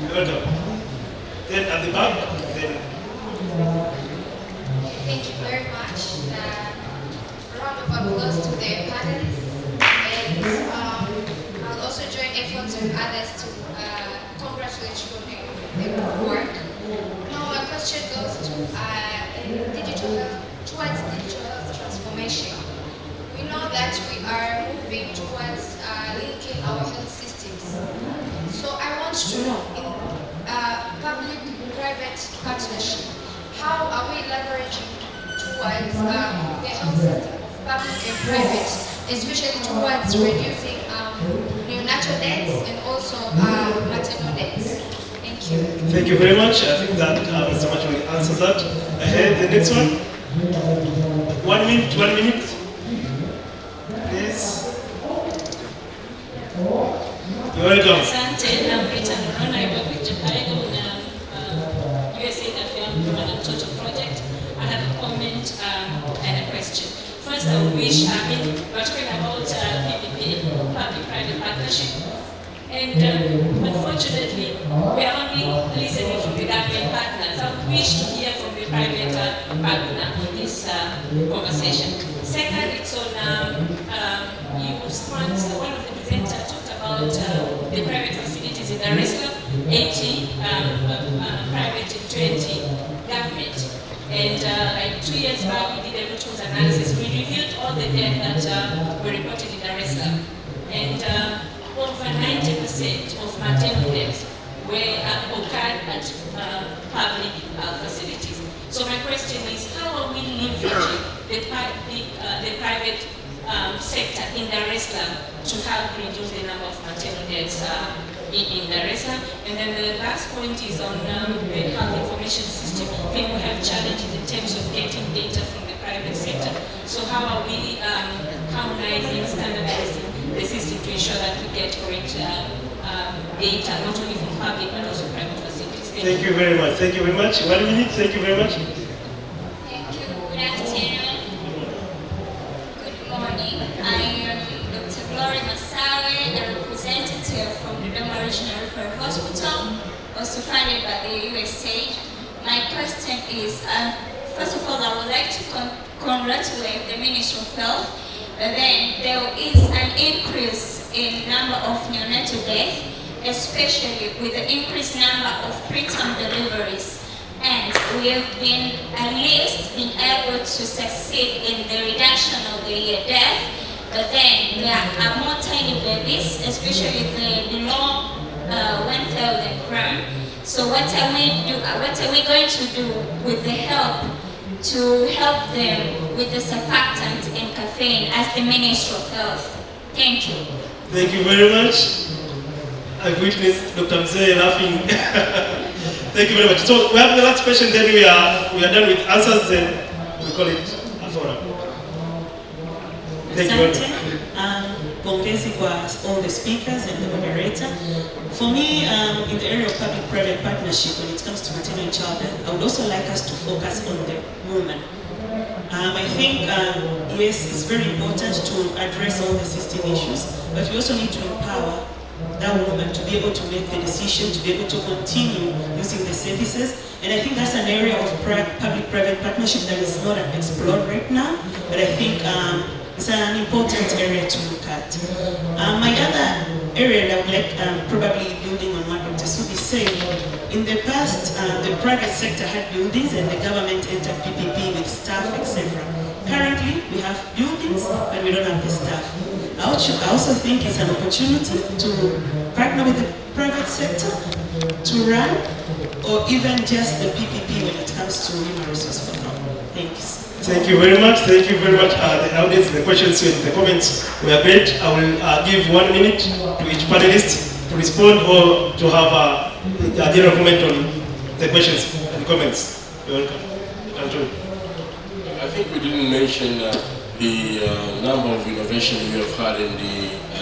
You're welcome. Then at the back, then. Thank you very much. Round of applause to the panelists. And I'll also join efforts with others to congratulate you on the good work. Now my question goes to towards digital health transformation. We know that we are moving towards linking our health systems. So I want to know, in public-private partnership, how are we leveraging towards the health system, public and private, especially towards reducing neonatal deaths and also maternal deaths? Thank you. Thank you very much. I think that Mr. Macho will answer that. The next one. 1 minute, 1 minute. Please. You're welcome. Asante, I'm Rita Morona. I work with Japaigo in USA Permanent Total Project. I have a comment and a question. First, I wish, we're talking about PPP, public-private partnership. And unfortunately, we are only listening from the government partners. I wish to hear from the private partner in this conversation. Second, it's on youth funds. One of the presenters talked about the private facilities in Dar es Salaam, 80 private and 20 government. And like 2 years back, we did a root cause analysis. We reviewed all the deaths that were reported in Dar es Salaam. And over 90% of maternal deaths were occurred at public facilities. So my question is, how are we leveraging the private sector in Dar es Salaam to help reduce the number of maternal deaths in Dar es Salaam? And then the last point is on the health information system. People have challenges in terms of getting data from the private sector. So how are we harmonizing, standardizing the system to ensure that we get correct data, not only from public but also private facilities? Thank you very much. Thank you very much. 1 minute. Thank you very much. Thank you. Good afternoon. Good morning. I am Dr. Gloria Masawe, a representative from the Dodoma Regional Referral Hospital, also funded by the USA. My question is, first of all, I would like to congratulate the Ministry of Health. Then there is an increase in number of neonatal deaths, especially with the increased number of preterm deliveries. And we have been at least been able to succeed in the reduction of the death. But then there are more tiny babies, especially the below 1,000 grams. So what are we going to do with the help to help them with the surfactant and caffeine as the Ministry of Health? Thank you. Thank you very much. I've witnessed Dr. Mzee laughing. Thank you very much. So we have the last question, then we are done with answers, then we call it a forum. Thank you very much. Pongezi kwa all the speakers and the moderator. For me, in the area of public-private partnership, when it comes to maternal and child health, I would also like us to focus on the woman. I think, yes, it's very important to address all the system issues, but we also need to empower that woman to be able to make the decision, to be able to continue using the services. And I think that's an area of public-private partnership that is not explored right now, but I think it's an important area to look at. My other area that I would like, probably building on what Dr. Subi said, in the past, the private sector had buildings and the government entered PPP with staff, etc. Currently, we have buildings, but we don't have the staff. I also think it's an opportunity to partner with the private sector to run, or even just the PPP when it comes to human resource for now. Thanks. Thank you very much. Thank you very much. The audience, the questions and the comments were great. I will give 1 minute to each panelist to respond or to have a general comment on the questions and comments. You're welcome. Antonio. I think we didn't mention the number of innovations we have had in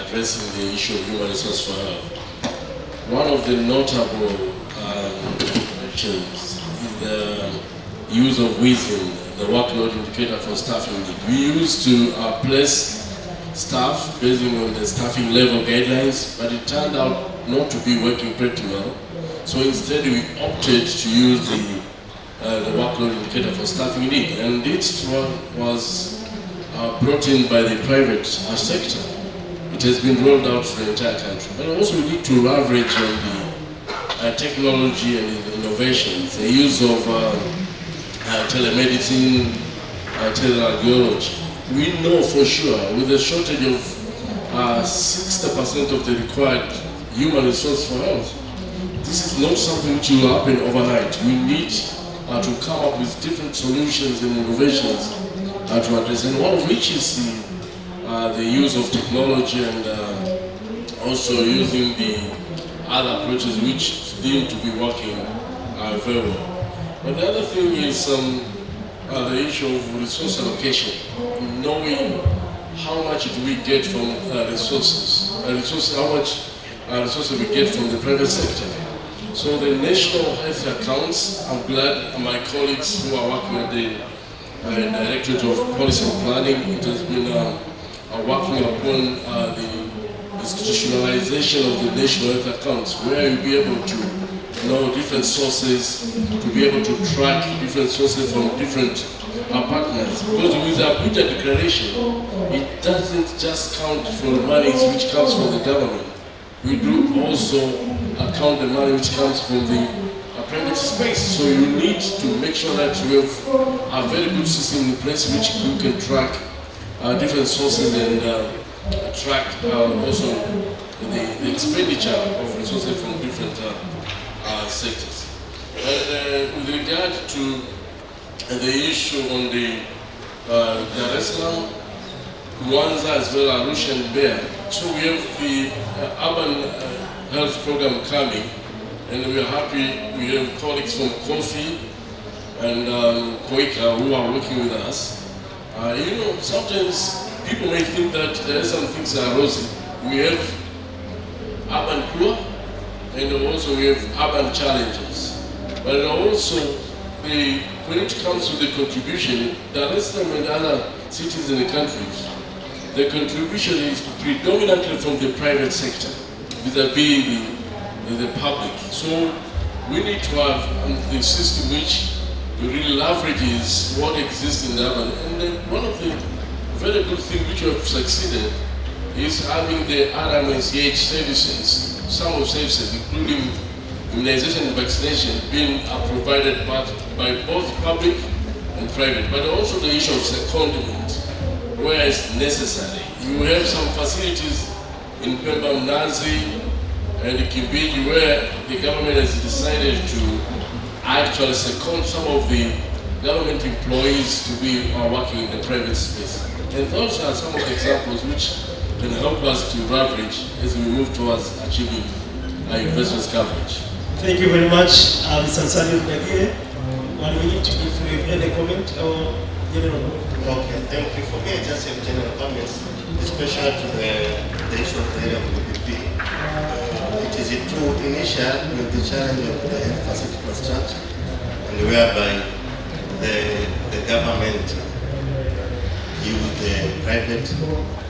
addressing the issue of human resource for health. One of the notable innovations is the use of WISM, the workload indicator for staffing. We used to place staff based on the staffing level guidelines, but it turned out not to be working pretty well. So instead we opted to use the workload indicator for staffing need, and this was brought in by the private sector. It has been rolled out to the entire country. But also we need to leverage on the technology and the innovations, the use of telemedicine, teleradiology. We know for sure, with a shortage of 60% of the required human resource for health, this is not something which will happen overnight. We need to come up with different solutions and innovations to address, and one of which is the use of technology and also using the other approaches which seem to be working very well. But the other thing is the issue of resource allocation, knowing how much do we get from resources, how much resources we get from the private sector. So the national health accounts, I'm glad my colleagues who are working at the Directorate of Policy and Planning, it has been working upon the institutionalization of the national health accounts, where you'll be able to know different sources, to be able to track different sources from different our partners. Because with the Abuja Declaration, it doesn't just count for the money which comes from the government. We do also account the money which comes from the private space. So you need to make sure that you have a very good system in place which you can track different sources and track also the expenditure of resources from different sectors. With regard to the issue on the Dar es Salaam, Mwanza as well as Arusha and Bear. So we have the urban health program coming, and we are happy we have colleagues from Kofi and Koika who are working with us. You know, sometimes people may think that there are some things that are rosy. We have urban poor, and also we have urban challenges. But also, when it comes to the contribution, Dar es Salaam and other cities in the country, the contribution is predominantly from the private sector, vis-a-vis the public. So we need to have the system which really leverages what exists in the urban. And then one of the very good things which we have succeeded is having the RMSH services, some of services, including immunization and vaccination, being provided by both public and private, but also the issue of secondment, where it's necessary. You have some facilities in Pemba, Mnazi, and Kimbiji where the government has decided to actually second some of the government employees to be working in the private space. And those are some of the examples which can help us to leverage as we move towards achieving our investment coverage. Thank you very much, Mr. Samuel Nagire. 1 minute if you have any comment or general. Okay, thank you. For me, I just have general comments, especially to the issue of the area of the BP. It is a true initial with the challenge of the health facility construction, and whereby the government use the private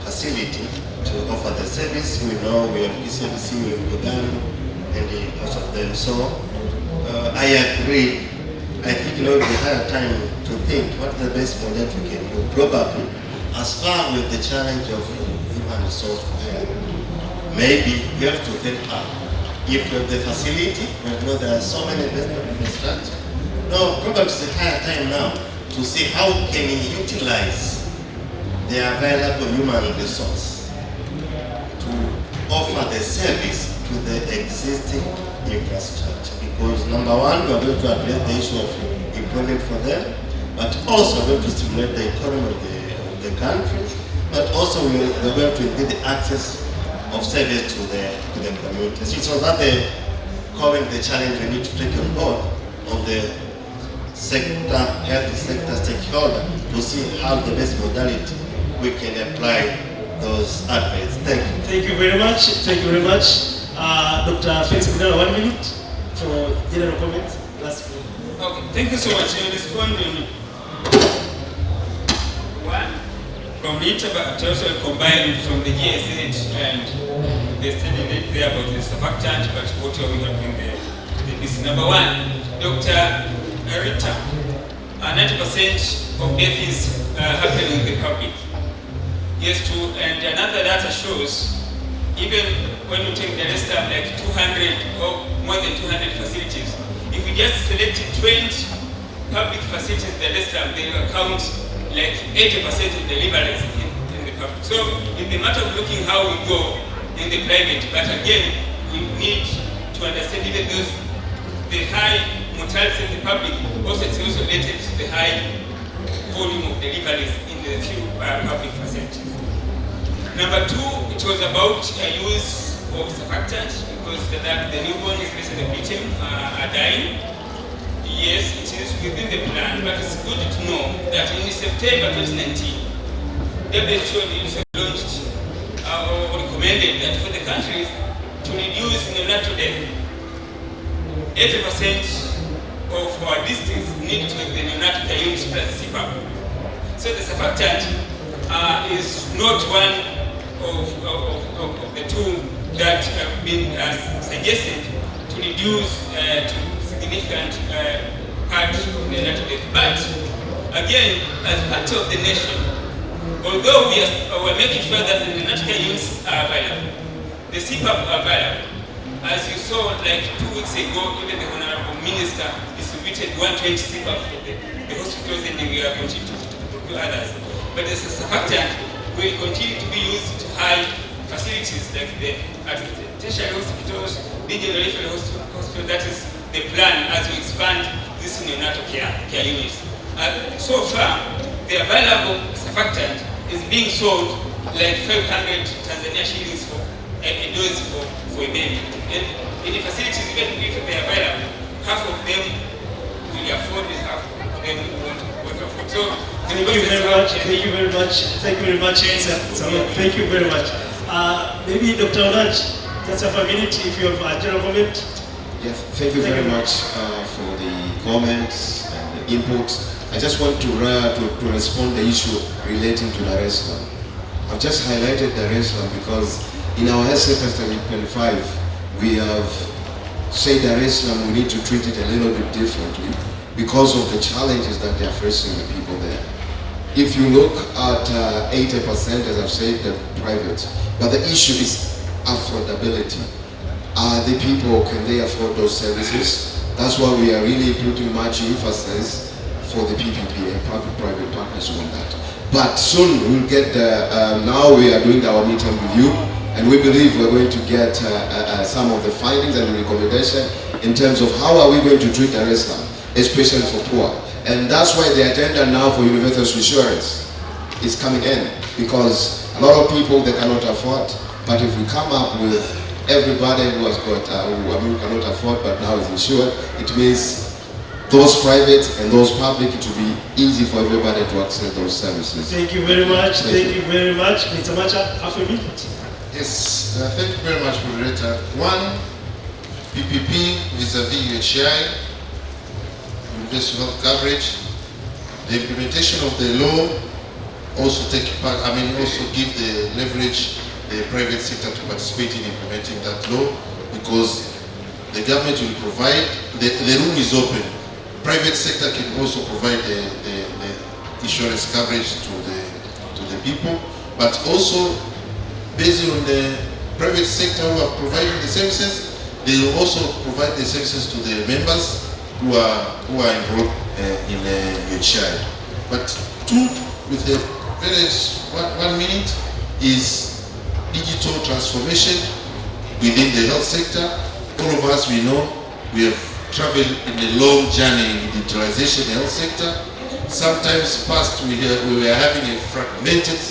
facility to offer the service. We know we have ECBC, we have Uganda, and most of them. So I agree. I think it will be higher time to think what the best model we can do. Probably, as far with the challenge of human resource for health, maybe we have to think up. If we have the facility, we know there are so many investment infrastructure. No, probably it's a higher time now to see how can we utilize the available human resource to offer the service to the existing infrastructure. Because number one, we are going to address the issue of employment for them, but also we're going to stimulate the economy of the country, but also we're going to increase the access of service to the community. So that the current the challenge we need to take on board of the sector, health sector stakeholder to see how the best modality we can apply those advice. Thank you. Thank you very much. Thank you very much. Dr. Felix Mudala, 1 minute for general comments. Last one. Okay, thank you so much. I respond in one from Litaba to also combine from the GSH and the study there about the surfactant, but what are we having there? This number one, Dr. Rita, 90% of death is happening in the public. Yes, true. And another data shows, even when you take the rest of like 200 or more than 200 facilities, if we just select 20 public facilities, the rest of they will account like 80% of deliveries in the public. So it's a matter of looking how we go in the private, but again, we need to understand even those, the high mortality in the public, also it's also related to the high volume of deliveries in the few public facilities. Number two, it was about use of surfactants because the newborn, especially the preterm, are dying. Yes, it is within the plan, but it's good to know that in September 2019, WHO launched or recommended that for the countries to reduce neonatal death, 80% of our districts need to have the neonatal unit plus CPAP. So the surfactant is not one of the two that have been suggested to reduce to significant part of the neonatal death. But again, as part of the nation, although we're making sure that the neonatal care units are available, the CPAP are available. As you saw, like 2 weeks ago, even the Honorable Minister distributed 120 CPAP for the hospitals, and we are continuing to do others. But as a surfactant, will continue to be used to high facilities like the tertiary hospitals, regional referral hospital. That is the plan as we expand this neonatal care units. So far, the available surfactant is being sold like 500 Tanzania shillings for a dose for a baby. And in the facilities, even if they are available, half of them will afford it, half of them won't afford. So thank you very much. Thank you very much. Thank you very much, sir. Thank you very much. Maybe Dr. Onaj, just have a minute if you have a general comment. Yes, thank you very much for the comments and the input. I just want to respond the issue relating to Dar es Salaam. I've just highlighted Dar es Salaam because in our health sector study 25, we have said Dar es Salaam we need to treat it a little bit differently because of the challenges that they are facing the people there. If you look at 80%, as I've said, the private, but the issue is affordability. Are the people, can they afford those services? That's why we are really putting much emphasis for the PPP, public-private partnership on that. But soon we'll get now we are doing our midterm review, and we believe we're going to get some of the findings and the recommendation in terms of how are we going to treat Dar es Salaam, especially for poor. And that's why the agenda now for universal insurance is coming in, because a lot of people they cannot afford. But if we come up with everybody who has got who cannot afford but now is insured, it means those private and those public, it will be easy for everybody to access those services. Thank you very much. Thank you very much. Mr. Macha, half a minute. Yes, thank you very much, moderator. One, PPP vis-a-vis UHI, universal health coverage, the implementation of the law also take part, also give the leverage the private sector to participate in implementing that law, because the government will provide, the room is open. Private sector can also provide the insurance coverage to the people, but also based on the private sector who are providing the services, they will also provide the services to the members who are enrolled in UHI. But two, with the various 1 minute, is digital transformation within the health sector. All of us, we know, we have traveled in a long journey in digitalization in the health sector. Sometimes past we were having a fragmented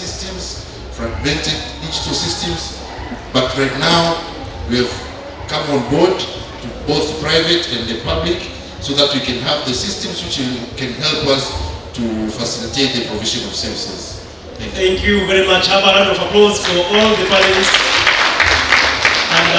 digital systems, but right now we have come on board to both private and the public, so that we can have the systems which can help us to facilitate the provision of services. Thank you very much. Have a round of applause for all the panelists. And